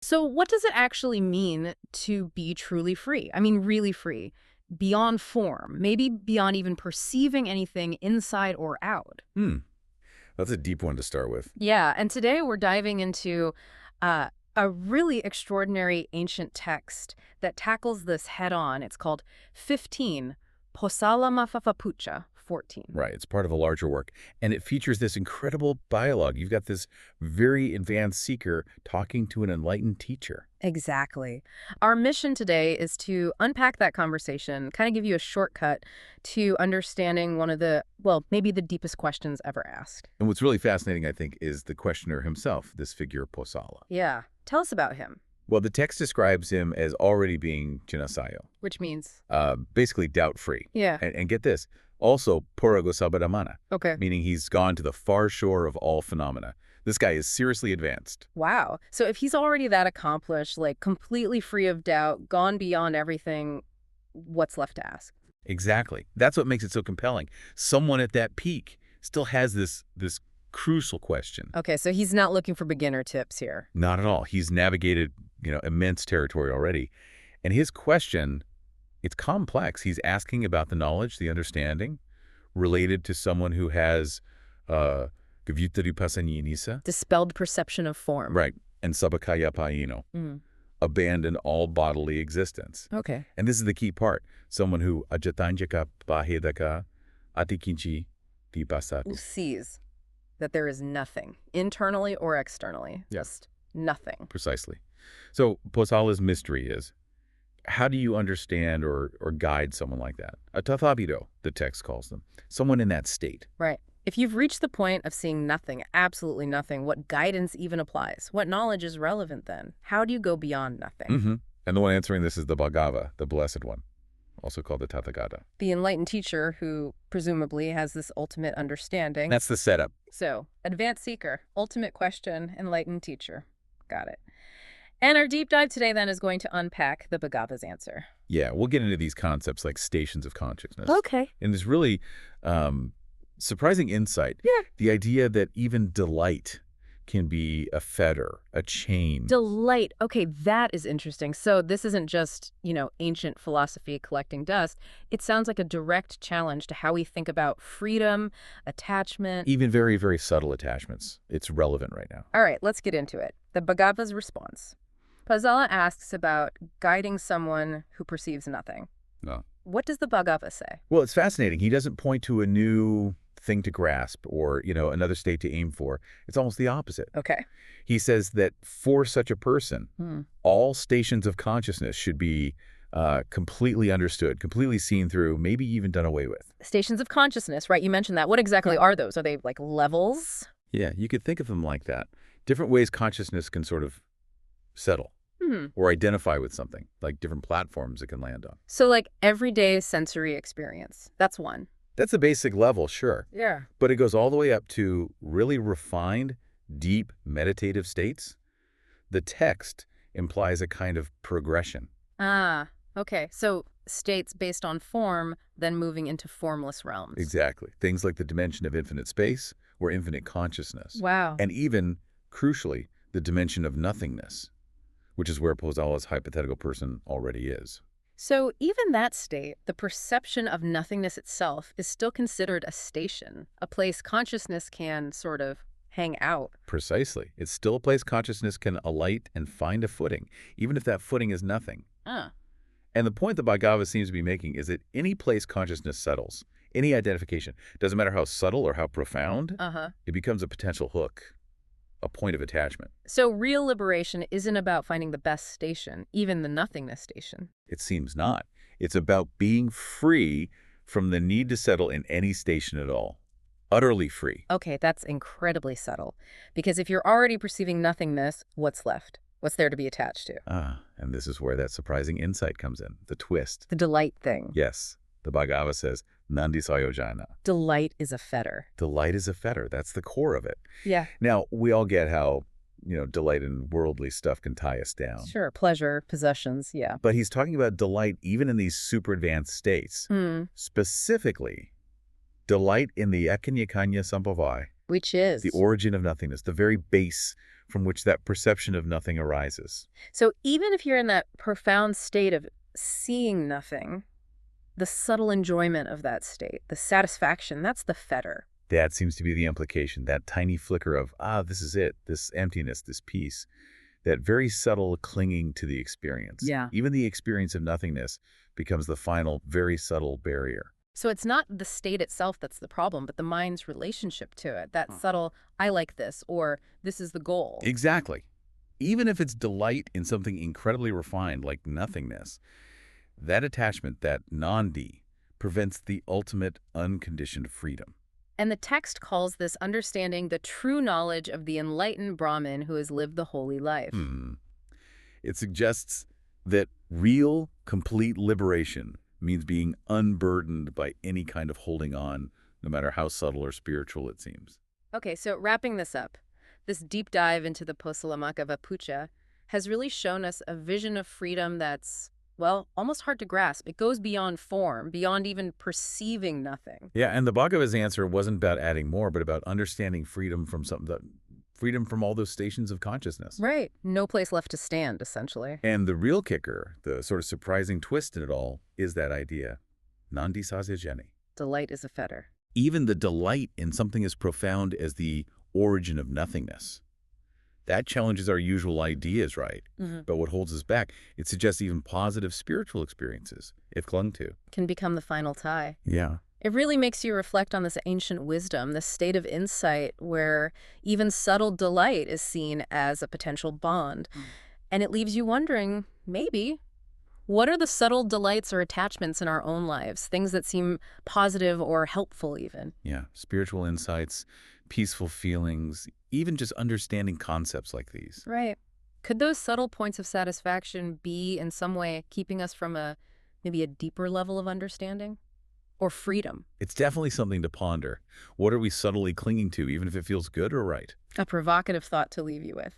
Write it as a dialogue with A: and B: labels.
A: So what does it actually mean to be truly free? I mean, really free, beyond form, maybe beyond even perceiving anything inside or out.
B: Hmm. That's a deep one to start with.
A: Yeah, and today we're diving into uh, a really extraordinary ancient text that tackles this head on. It's called 15, Posālamāṇavapucchā, 14.
B: Right. It's part of a larger work. And it features this incredible dialogue. You've got this very advanced seeker talking to an enlightened teacher.
A: Exactly. Our mission today is to unpack that conversation, kind of give you a shortcut to understanding one of the, well, maybe the deepest questions ever asked.
B: And what's really fascinating, I think, is the questioner himself, this figure Posāla.
A: Yeah. Tell us about him.
B: Well, the text describes him as already being Jinasayo,
A: Which means?
B: basically doubt-free.
A: Yeah.
B: And get this, also Purago Sabadamana,
A: Okay.
B: meaning he's gone to the far shore of all phenomena. This guy is seriously advanced.
A: Wow. So if he's already that accomplished, like completely free of doubt, gone beyond everything, what's left to ask?
B: Exactly. That's what makes it so compelling. Someone at that peak still has this crucial question.
A: Okay, so he's not looking for beginner tips here.
B: Not at all. He's navigated, immense territory already. And his question, it's complex. He's asking about the knowledge, the understanding, related to someone who has Gavyutaripasanyanisa.
A: Dispelled perception of form.
B: Right. And Sabakaya Paino. Abandoned all bodily existence.
A: Okay.
B: And this is the key part. Someone who ajatanjaka bahedaka atikinchi dipasat.
A: Who sees that there is nothing, internally or externally.
B: Yeah.
A: Just nothing.
B: Precisely. So Posāla's mystery is, how do you understand or guide someone like that? A Tathāgata, the text calls them. Someone in that state.
A: Right. If you've reached the point of seeing nothing, absolutely nothing, what guidance even applies? What knowledge is relevant then? How do you go beyond nothing?
B: And the one answering this is the Bhagava, the Blessed One, also called the Tathāgata.
A: The enlightened teacher who presumably has this ultimate understanding.
B: That's the setup.
A: So, advanced seeker, ultimate question, enlightened teacher. Got it. And our deep dive today then is going to unpack the Bhagava's answer.
B: Yeah, we'll get into these concepts like stations of consciousness.
A: Okay.
B: And this really surprising insight.
A: Yeah.
B: The idea that even delight can be a fetter, a chain.
A: Delight. Okay, that is interesting. So this isn't just, ancient philosophy collecting dust. It sounds like a direct challenge to how we think about freedom, attachment.
B: Even very, very subtle attachments. It's relevant right now.
A: All right, let's get into it. The Bhagava's response. Posāla asks about guiding someone who perceives nothing.
B: No.
A: What does the Bhagava say?
B: Well, it's fascinating. He doesn't point to a new thing to grasp or, another state to aim for. It's almost the opposite.
A: Okay.
B: He says that for such a person, all stations of consciousness should be completely understood, completely seen through, maybe even done away with.
A: Stations of consciousness, right? You mentioned that. What exactly are those? Are they like levels?
B: Yeah, you could think of them like that. Different ways consciousness can sort of settle or identify with something, like different platforms it can land on.
A: So like everyday sensory experience. That's one.
B: That's a basic level, sure.
A: Yeah.
B: But it goes all the way up to really refined, deep meditative states. The text implies a kind of progression.
A: Ah, okay. So states based on form, then moving into formless realms.
B: Exactly. Things like the dimension of infinite space or infinite consciousness.
A: Wow.
B: And even, crucially, the dimension of nothingness, which is where Posāla's hypothetical person already is.
A: So even that state, the perception of nothingness itself, is still considered a station, a place consciousness can sort of hang out.
B: Precisely. It's still a place consciousness can alight and find a footing, even if that footing is nothing. And the point the Bhagava seems to be making is that any place consciousness settles, any identification, doesn't matter how subtle or how profound, it becomes a potential hook, a point of attachment.
A: So real liberation isn't about finding the best station, even the nothingness station.
B: It seems not. It's about being free from the need to settle in any station at all. Utterly free.
A: Okay, that's incredibly subtle. Because if you're already perceiving nothingness, what's left? What's there to be attached to?
B: And this is where that surprising insight comes in, the twist.
A: The delight thing.
B: Yes. The Bhagava says, Nandi Sayojana.
A: Delight is a fetter.
B: Delight is a fetter. That's the core of it.
A: Yeah.
B: Now, we all get how, delight in worldly stuff can tie us down.
A: Sure, pleasure, possessions, yeah.
B: But he's talking about delight even in these super advanced states. Specifically, delight in the ekanyakanya sambhavai.
A: Which is?
B: The origin of nothingness, the very base from which that perception of nothing arises.
A: So even if you're in that profound state of seeing nothing, the subtle enjoyment of that state, the satisfaction, that's the fetter.
B: That seems to be the implication, that tiny flicker of, this is it, this emptiness, this peace, that very subtle clinging to the experience.
A: Yeah.
B: Even the experience of nothingness becomes the final, very subtle barrier.
A: So it's not the state itself that's the problem, but the mind's relationship to it. That subtle, I like this, or this is the goal.
B: Exactly. Even if it's delight in something incredibly refined like nothingness, that attachment, that non-D, prevents the ultimate unconditioned freedom.
A: And the text calls this understanding the true knowledge of the enlightened Brahmin who has lived the holy life.
B: It suggests that real, complete liberation means being unburdened by any kind of holding on, no matter how subtle or spiritual it seems.
A: Okay, so wrapping this up, this deep dive into the Posālamāṇavapucchā has really shown us a vision of freedom that's, well, almost hard to grasp. It goes beyond form, beyond even perceiving nothing.
B: Yeah, and the Bhagava's answer wasn't about adding more, but about understanding freedom from freedom from all those stations of consciousness.
A: Right. No place left to stand, essentially.
B: And the real kicker, the sort of surprising twist in it all, is that idea, nandi sasyajani.
A: Delight is a fetter.
B: Even the delight in something as profound as the origin of nothingness. That challenges our usual ideas, right? But what holds us back, it suggests even positive spiritual experiences, if clung to,
A: Can become the final tie.
B: Yeah.
A: It really makes you reflect on this ancient wisdom, this state of insight where even subtle delight is seen as a potential bond. And it leaves you wondering, maybe, what are the subtle delights or attachments in our own lives? Things that seem positive or helpful even.
B: Yeah, spiritual insights, peaceful feelings, even just understanding concepts like these.
A: Right. Could those subtle points of satisfaction be in some way keeping us from maybe a deeper level of understanding? Or freedom?
B: It's definitely something to ponder. What are we subtly clinging to, even if it feels good or right?
A: A provocative thought to leave you with.